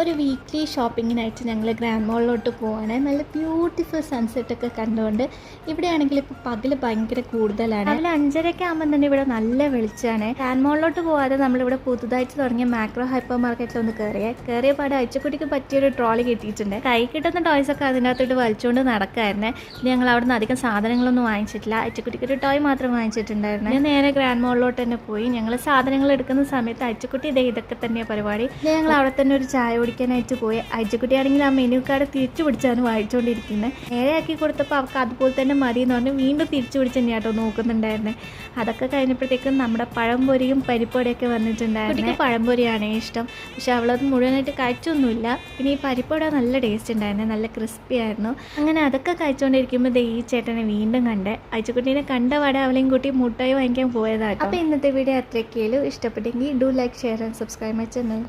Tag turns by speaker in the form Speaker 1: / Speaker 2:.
Speaker 1: ഒരു വീക്ക്ലി ഷോപ്പിങ്ങിനായിട്ട് ഞങ്ങൾ ഗ്രാൻഡ് മോളിലോട്ട് പോവാണ്. നല്ല ബ്യൂട്ടിഫുൾ സൺസെറ്റൊക്കെ കണ്ടുകൊണ്ട്. ഇവിടെയാണെങ്കിൽ ഇപ്പോൾ പകൽ ഭയങ്കര കൂടുതലാണ്. രാവിലെ 5:30 ആകുമ്പോൾ തന്നെ ഇവിടെ നല്ല വെളിച്ചമാണ്. ഗ്രാൻഡ് മോളിലോട്ട് പോകാതെ നമ്മളിവിടെ പുതുതായിട്ട് തുടങ്ങിയ മാക്രോ ഹൈപ്പർ മാർക്കറ്റിലൊന്ന് കയറിയ പാടെ അയച്ചക്കുട്ടിക്ക് പറ്റിയൊരു ട്രോളി കിട്ടിയിട്ടുണ്ട്. കൈ കിട്ടുന്ന ടോയ്സൊക്കെ അതിനകത്തോട്ട് വലിച്ചുകൊണ്ട് നടക്കായിരുന്നേ. ഞങ്ങൾ അവിടെ നിന്ന് അധികം സാധനങ്ങളൊന്നും വാങ്ങിച്ചിട്ടില്ല. അയച്ചക്കുട്ടിക്ക് ഒരു ടോയ് മാത്രം വാങ്ങിച്ചിട്ടുണ്ടായിരുന്നു. ഞാൻ നേരെ ഗ്രാൻഡ് മോളിലോട്ട് തന്നെ പോയി. ഞങ്ങൾ സാധനങ്ങൾ എടുക്കുന്ന സമയത്ത് അയച്ചക്കുട്ടി ഇതൊക്കെ തന്നെയാണ് പരിപാടി. ഞങ്ങൾ അവിടെ തന്നെ ഒരു ചായ കുടിക്കാനായിട്ട് പോയി. അയച്ചക്കുട്ടിയാണെങ്കിൽ ആ മെനു കാർഡ് തിരിച്ചു പിടിച്ചാണ് വായിച്ചുകൊണ്ടിരിക്കുന്നത്. നേരെയാക്കി കൊടുത്തപ്പോൾ അവർക്ക് അതുപോലെ തന്നെ മതി എന്ന് പറഞ്ഞ് വീണ്ടും തിരിച്ചു പിടിച്ച് തന്നെയാട്ടോ നോക്കുന്നുണ്ടായിരുന്നത്. അതൊക്കെ കഴിഞ്ഞപ്പോഴത്തേക്കും നമ്മുടെ പഴംപൊരിയും പരിപ്പുവടയൊക്കെ വന്നിട്ടുണ്ടായിരുന്നു. എനിക്ക് പഴംപൊരിയാണ് ഇഷ്ടം, പക്ഷെ അവളത് മുഴുവനായിട്ട് കഴിച്ചൊന്നുമില്ല. പിന്നെ ഈ പരിപ്പുവട നല്ല ടേസ്റ്റ് ഉണ്ടായിരുന്നു, നല്ല ക്രിസ്പി ആയിരുന്നു. അങ്ങനെ അതൊക്കെ കഴിച്ചുകൊണ്ടിരിക്കുമ്പോൾ ഈ ചേട്ടനെ വീണ്ടും കണ്ട് അയച്ചക്കുട്ടീനെ കണ്ട പാടെ അവളെയും കൂട്ടി മുട്ടായി വാങ്ങിക്കാൻ പോയതാട്ടോ. അപ്പോൾ ഇന്നത്തെ വീഡിയോ അത്രയൊക്കെയുള്ളൂ. ഇഷ്ടപ്പെട്ടെങ്കിൽ do like, share and subscribe my channel.